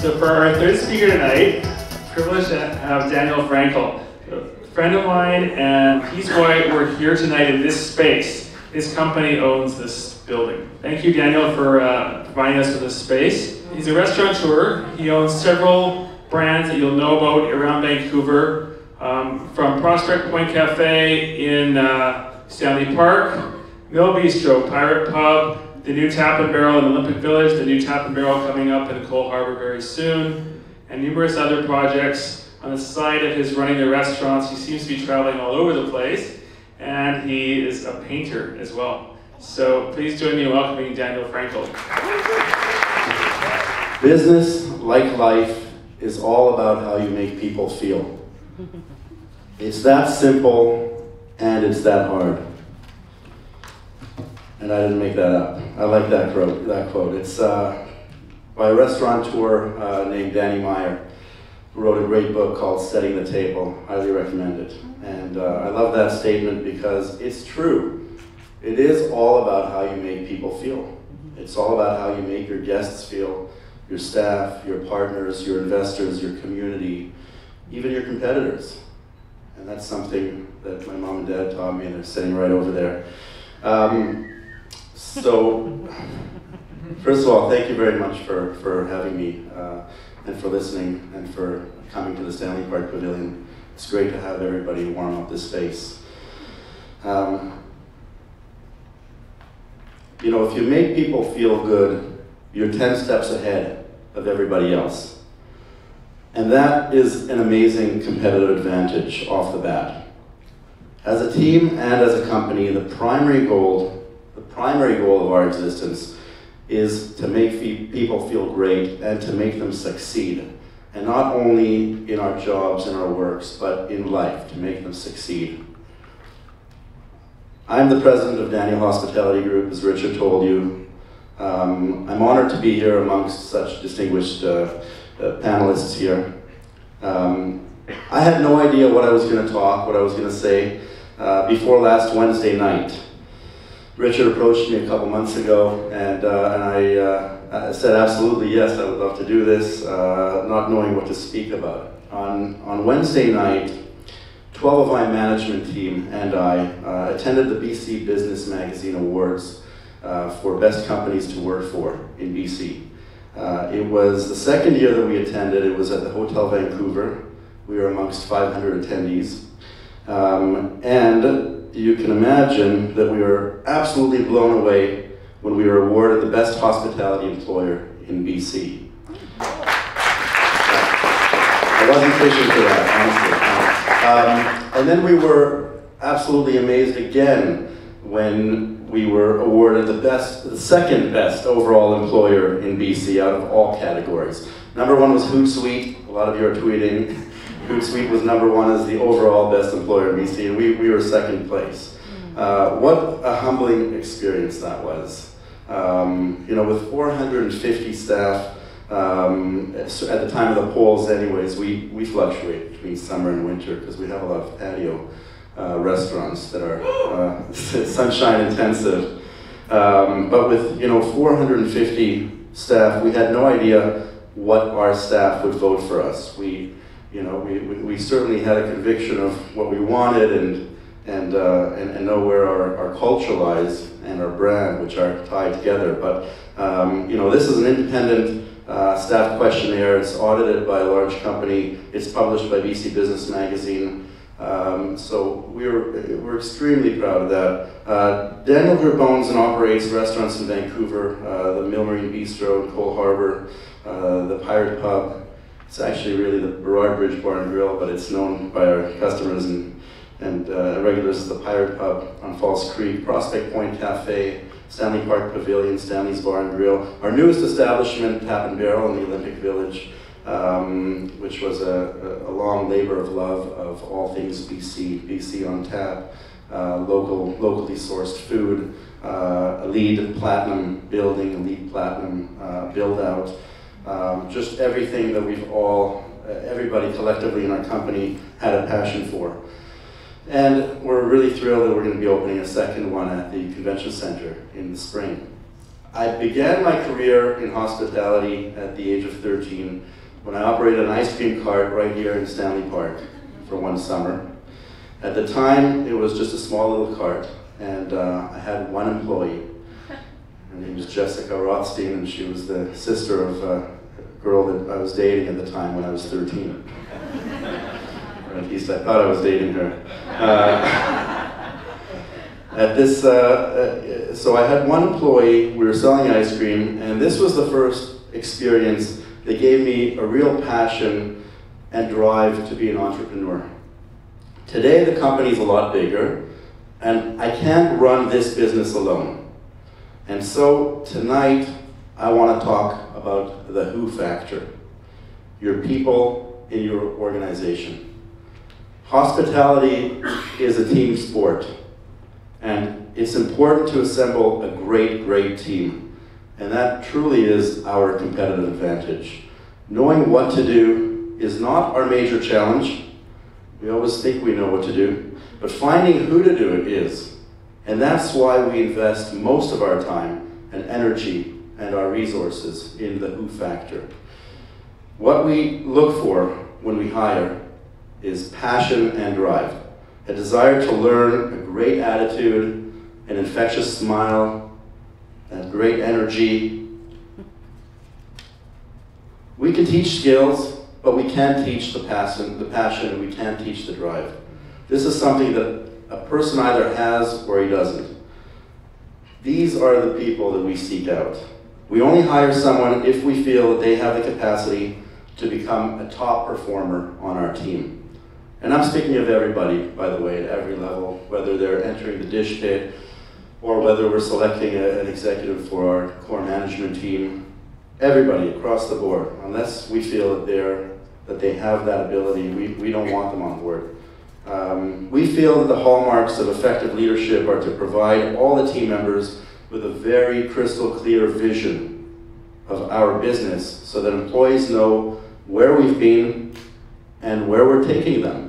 So for our third speaker tonight, privileged to have Daniel Frankel, a friend of mine, and he's why we're here tonight in this space. His company owns this building. Thank you, Daniel, for providing us with this space. He's a restaurateur. He owns several brands that you'll know about around Vancouver, from Prospect Point Café in Stanley Park, Mill Bistro, Pirate Pub, the new Tap and Barrel in Olympic Village, the new Tap and Barrel coming up in Cole Harbour very soon, and numerous other projects. On the side of his running the restaurants, he seems to be traveling all over the place, and he is a painter as well. So please join me in welcoming Daniel Frankel. Business, like life, is all about how you make people feel. It's that simple, and it's that hard. And I didn't make that up. I like that quote. It's by a restaurateur named Danny Meyer, who wrote a great book called Setting the Table. Highly recommend it. And I love that statement because it's true. It is all about how you make people feel. It's all about how you make your guests feel, your staff, your partners, your investors, your community, even your competitors. And that's something that my mom and dad taught me, and they're sitting right over there. So, first of all, thank you very much for having me and for listening and for coming to the Stanley Park Pavilion. It's great to have everybody warm up this space. You know, if you make people feel good, you're 10 steps ahead of everybody else. And that is an amazing competitive advantage off the bat. As a team and as a company, the primary goal of our existence is to make people feel great and to make them succeed. And not only in our jobs and our works, but in life, to make them succeed. I'm the president of Daniel Hospitality Group, as Richard told you. I'm honored to be here amongst such distinguished panelists here. I had no idea what I was going to talk, what I was going to say before last Wednesday night. Richard approached me a couple months ago, and I said absolutely yes, I would love to do this, not knowing what to speak about. On Wednesday night, 12 of my management team and I attended the BC Business Magazine Awards for Best Companies to Work For in BC. It was the second year that we attended. It was at the Hotel Vancouver. We were amongst 500 attendees. And you can imagine that we were absolutely blown away when we were awarded the Best Hospitality Employer in BC. I wasn't fishing for that, honestly. And then we were absolutely amazed again when we were awarded the second best overall employer in BC out of all categories. Number one was Hootsuite. A lot of you are tweeting. Hootsuite was number one as the overall best employer in BC, and we were second place. What a humbling experience that was. You know, with 450 staff, at the time of the polls anyways, we fluctuate between summer and winter because we have a lot of patio restaurants that are sunshine intensive. But with 450 staff, we had no idea what our staff would vote for us. We certainly had a conviction of what we wanted and know where our culture lies and our brand, which are tied together. But this is an independent staff questionnaire. It's audited by a large company. It's published by BC Business Magazine. So we're extremely proud of that. Daniel Group owns and operates restaurants in Vancouver, the Mill Marine Bistro in Cole Harbour, the Pirate Pub. It's actually really the Burrard Bridge Bar and Grill, but it's known by our customers and regulars as the Pirate Pub on False Creek, Prospect Point Café, Stanley Park Pavilion, Stanley's Bar and Grill. Our newest establishment, Tap and Barrel in the Olympic Village, which was a long labor of love of all things BC on tap, locally sourced food, a LEED Platinum building, a LEED Platinum build out. Just everything that everybody collectively in our company had a passion for. And we're really thrilled that we're going to be opening a second one at the convention center in the spring. I began my career in hospitality at the age of 13 when I operated an ice cream cart right here in Stanley Park for one summer. At the time, it was just a small little cart, and I had one employee. Her name was Jessica Rothstein, and she was the sister of a girl that I was dating at the time when I was 13. Or at least I thought I was dating her. So I had one employee, we were selling ice cream, and this was the first experience that gave me a real passion and drive to be an entrepreneur. Today the company's a lot bigger, and I can't run this business alone. And so tonight I want to talk about the who factor, your people in your organization. Hospitality is a team sport, and it's important to assemble a great team. And that truly is our competitive advantage. Knowing what to do is not our major challenge. We always think we know what to do, but finding who to do it is. And that's why we invest most of our time and energy and our resources in the who factor. What we look for when we hire is passion and drive, a desire to learn, a great attitude, an infectious smile, and great energy. We can teach skills, but we can't teach the passion, and we can't teach the drive. This is something that a person either has or he doesn't. These are the people that we seek out. We only hire someone if we feel that they have the capacity to become a top performer on our team. And I'm speaking of everybody, by the way, at every level, whether they're entering the dish pit or whether we're selecting an executive for our core management team. Everybody across the board, unless we feel that they have that ability, we don't want them on board. We feel that the hallmarks of effective leadership are to provide all the team members with a very crystal clear vision of our business so that employees know where we've been and where we're taking them.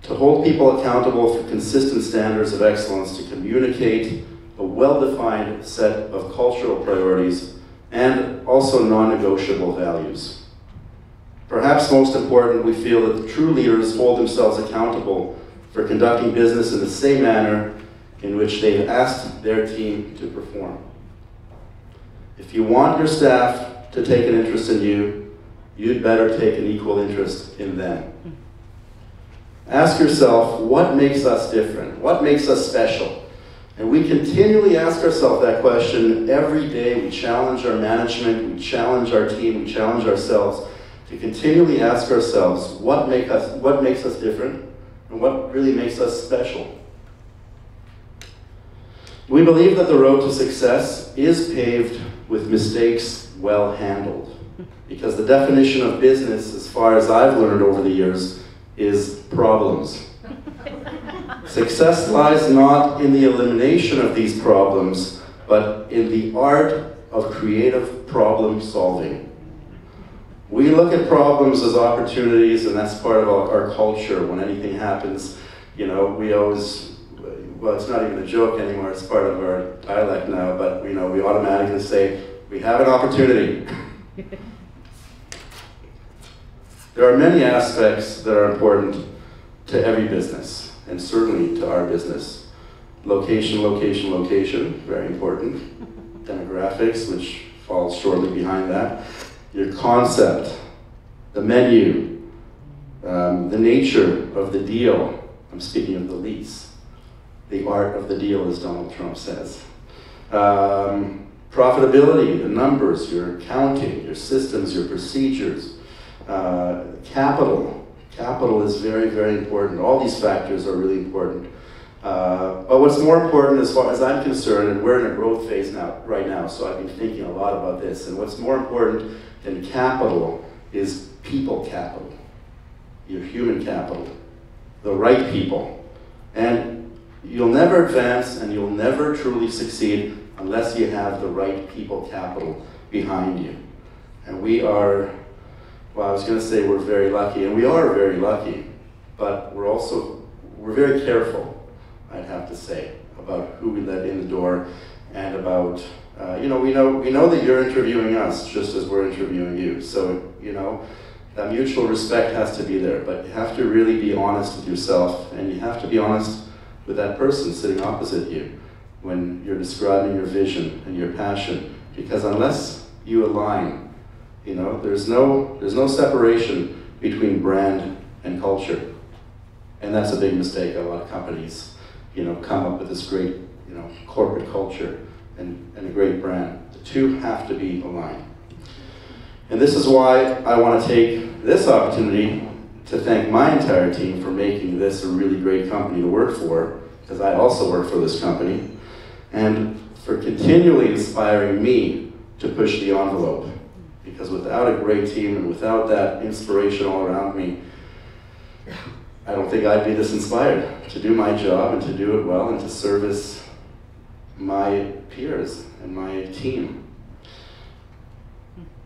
To hold people accountable for consistent standards of excellence, to communicate a well-defined set of cultural priorities and also non-negotiable values. Perhaps most important, we feel that true leaders hold themselves accountable for conducting business in the same manner in which they've asked their team to perform. If you want your staff to take an interest in you, you'd better take an equal interest in them. Ask yourself, what makes us different? What makes us special? And we continually ask ourselves that question every day. We challenge our management, we challenge our team, we challenge ourselves to continually ask ourselves, what makes us different? And what really makes us special? We believe that the road to success is paved with mistakes well handled. Because the definition of business, as far as I've learned over the years, is problems. Success lies not in the elimination of these problems, but in the art of creative problem solving. We look at problems as opportunities, and that's part of our culture. When anything happens, we always, well, it's not even a joke anymore, it's part of our dialect now, but we automatically say, we have an opportunity. There are many aspects that are important to every business, and certainly to our business. Location, location, location, very important. Demographics, which falls shortly behind that. Your concept, the menu, the nature of the deal. I'm speaking of the lease. The art of the deal, as Donald Trump says. Profitability, the numbers, your accounting, your systems, your procedures. Capital is very important. All these factors are really important. But what's more important as far as I'm concerned, and we're in a growth phase right now, so I've been thinking a lot about this, and what's more important than capital is people capital, your human capital, the right people. And you'll never advance and you'll never truly succeed unless you have the right people capital behind you. And we are, well, I was going to say we're very lucky, and we are very lucky, but we're very careful, I'd have to say, about who we let in the door and about, you know, we know that you're interviewing us just as we're interviewing you. So, you know, that mutual respect has to be there, but you have to really be honest with yourself, and you have to be honest with that person sitting opposite you when you're describing your vision and your passion, because unless you align, you know, there's no separation between brand and culture. And that's a big mistake. A lot of companies, you know, come up with this great, you know, corporate culture and a great brand. The two have to be aligned. And this is why I want to take this opportunity to thank my entire team for making this a really great company to work for, because I also work for this company, and for continually inspiring me to push the envelope. Because without a great team and without that inspiration all around me, I don't think I'd be this inspired to do my job and to do it well and to service my peers and my team.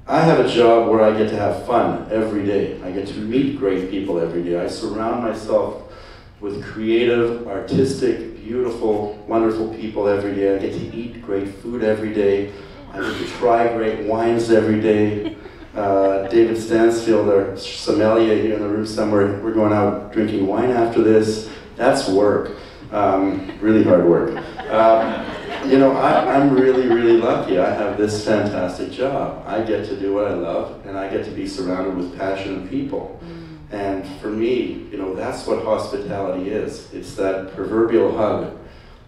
I have a job where I get to have fun every day. I get to meet great people every day. I surround myself with creative, artistic, beautiful, wonderful people every day. I get to eat great food every day. I get to try great wines every day. David Stansfield, our sommelier here in the room somewhere, we're going out drinking wine after this. That's work, really hard work. You know, I'm really, really lucky. I have this fantastic job. I get to do what I love, and I get to be surrounded with passionate people. And for me, you know, that's what hospitality is. It's that proverbial hug.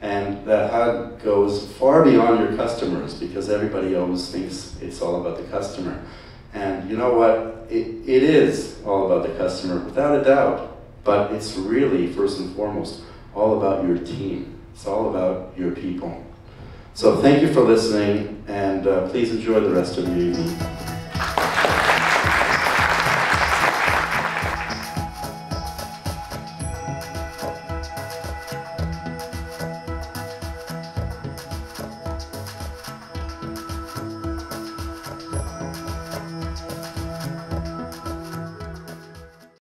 And that hug goes far beyond your customers, because everybody always thinks it's all about the customer. And you know what? It is all about the customer, without a doubt. But it's really, first and foremost, all about your team. It's all about your people. So thank you for listening, and please enjoy the rest of your evening.